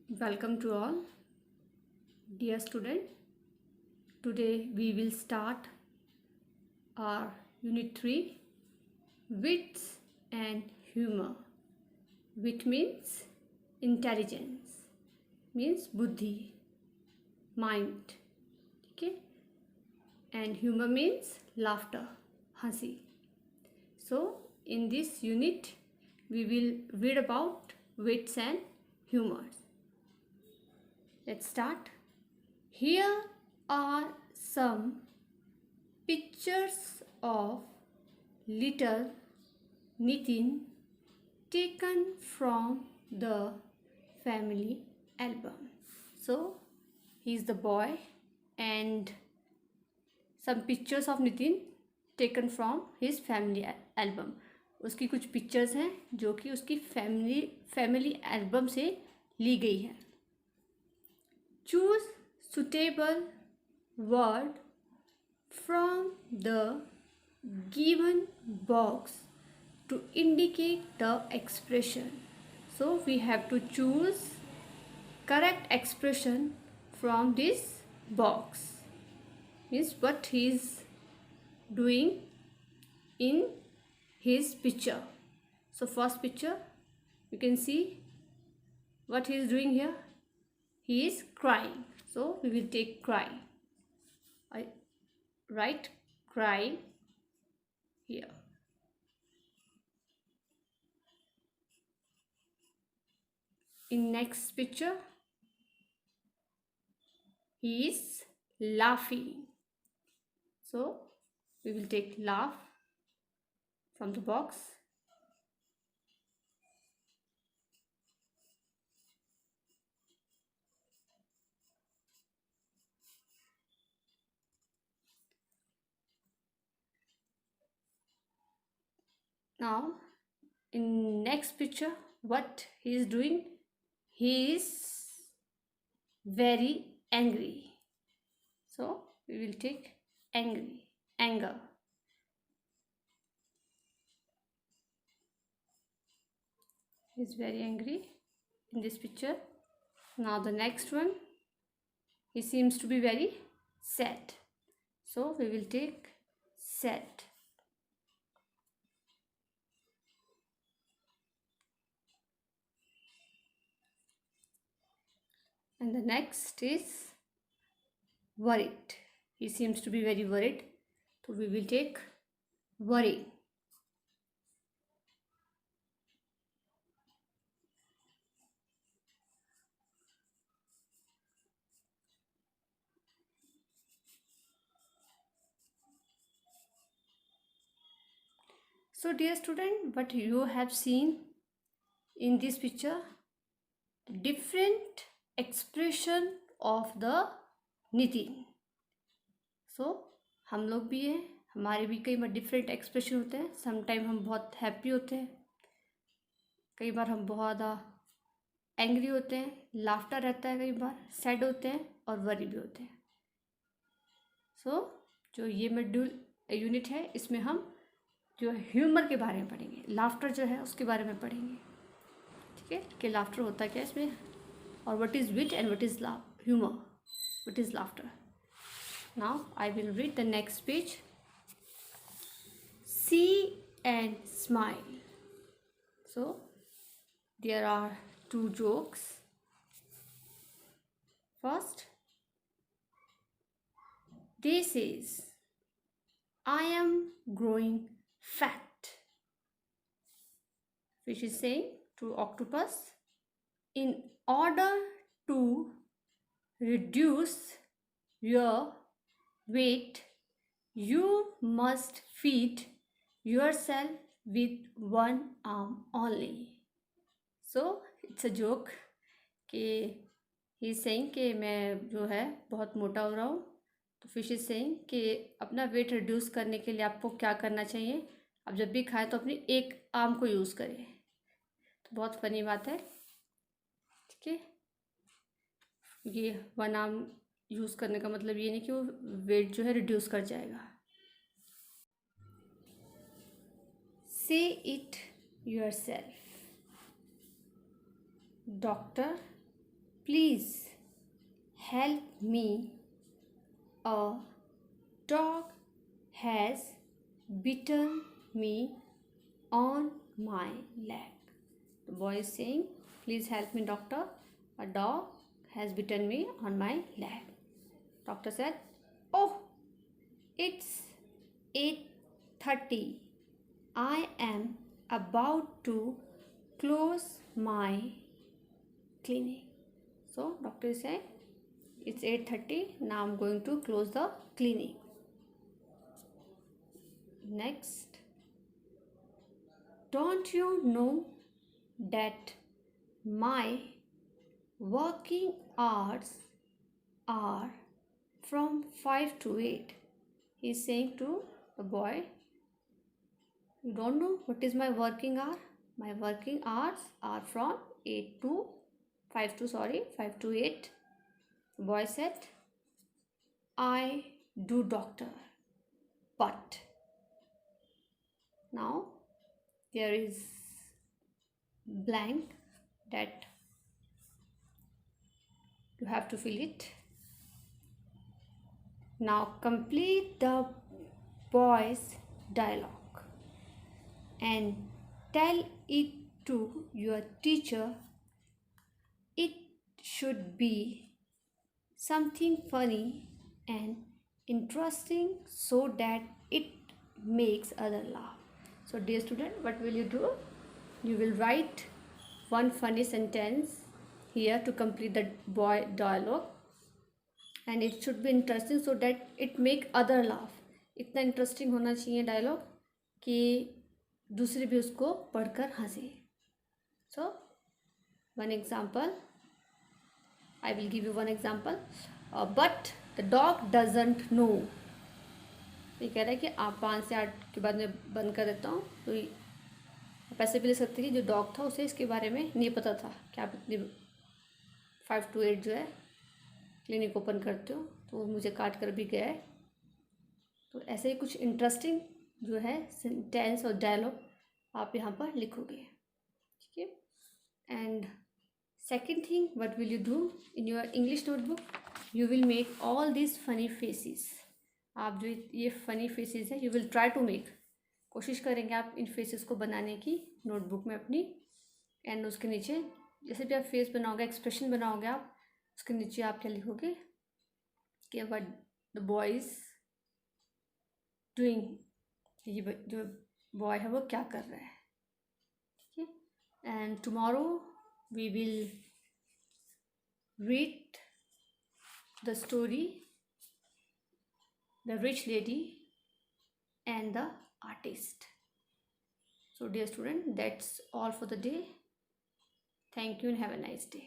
Welcome to all, dear student. Today we will start our Unit 3, Wits and Humor. Wit means intelligence, means buddhi, mind, okay? And humor means laughter, hasi. So in this unit we will read about wits and humors. Let's start. Here are some pictures of little Nitin taken from the family album. So he is the boy and some pictures of Nitin taken from his family album. उसकी कुछ pictures हैं जो कि उसकी family album से ली गई है. Choose suitable word from the given box to indicate the expression. So we have to choose correct expression from this box. Means what he is doing in his picture. So first picture you can see what he is doing here. He is crying. So we will take cry. I write cry here. In next picture, he is laughing. So we will take laugh from the box. Now in next picture, what he is doing? He is very angry. So we will take angry, anger. He is very angry in this picture. Now the next one, he seems to be very sad. So we will take sad. And the next is worried. He seems to be very worried. So we will take worry. So dear student, what you have seen in this picture, different expression of the Nitin. So हम लोग भी हैं, हमारे भी कई बार different expression होते हैं. Sometime हम बहुत हैप्पी होते हैं, कई बार हम बहुत एंग्री होते हैं, लाफ्टर रहता है, कई बार सैड होते हैं और वरी भी होते हैं. सो जो ये मॉड्यूल यूनिट है इसमें हम जो ह्यूमर के बारे में पढ़ेंगे, लाफ्टर जो है उसके बारे में पढ़ेंगे. ठीक है कि लाफ्टर होता क्या है इसमें, और what is wit and what is humour, what is laughter. Now I will read the next page. See and smile. So there are two jokes. First, they says, I am growing fat. Fish is saying to octopus, in order to reduce your weight, you must feed yourself with one arm only. So it's a joke कि he is saying कि मैं जो है बहुत मोटा हो रहा हूँ. तो फिश इज सेइंग कि अपना वेट रिड्यूस करने के लिए आपको क्या करना चाहिए, आप जब भी खाएं तो अपनी एक आर्म को यूज़ करें. तो बहुत फनी बात है. ठीक है, ये वन आर्म यूज़ करने का मतलब ये नहीं कि वो वेट जो है रिड्यूस कर जाएगा. Say it yourself. Doctor please help me, a dog has bitten me on my leg. The boy is saying, please help me doctor, a dog has bitten me on my leg. Doctor said, oh, it's 8:30. I am about to close my clinic. So doctor is saying, it's 8:30. Now I'm going to close the clinic. Next, don't you know that my working hours are from 5 to 8? He's saying to the boy, you don't know what is my working hour? My working hours are from 5 to 8. The boy said, I do doctor, but now there is blank that you have to fill it. Now complete the boy's dialogue and tell it to your teacher. It should be something funny and interesting so that it makes other laugh. So dear student, what will you do? You will write one funny sentence here to complete the boy dialogue, and it should be interesting so that it make other laugh. इतना interesting होना चाहिए dialogue कि दूसरे भी उसको पढ़कर हंसे. So one example, I will give you one example. But the dog doesn't know. ये कह रहा है कि आप 5 से 8 के बाद में बंद कर देता हूँ. तो आप ऐसे भी ले सकते हैं कि जो डॉग था उसे इसके बारे में नहीं पता था कि आप इतनी 5 to 8 जो है क्लिनिक ओपन करते हो, तो वो मुझे काट कर भी गया है. तो ऐसे ही कुछ इंटरेस्टिंग जो है सेंटेंस और डायलॉग आप यहाँ पर लिखोगे. ठीक है. And second thing, what will you do in your English notebook? You will make all this funny faces. आप जो ये फनी फेसेस है, you will try to make, कोशिश करेंगे आप इन फेसेस को बनाने की नोटबुक में अपनी. एंड उसके नीचे जैसे भी आप फेस बनाओगे, एक्सप्रेशन बनाओगे आप, उसके नीचे आप क्या लिखोगे कि what the boy is doing, ये जो बॉय है वो क्या कर रहा है. ठीक है. And tomorrow we will read the story The Rich Lady and the Artist. So dear student, that's all for the day. Thank you and have a nice day.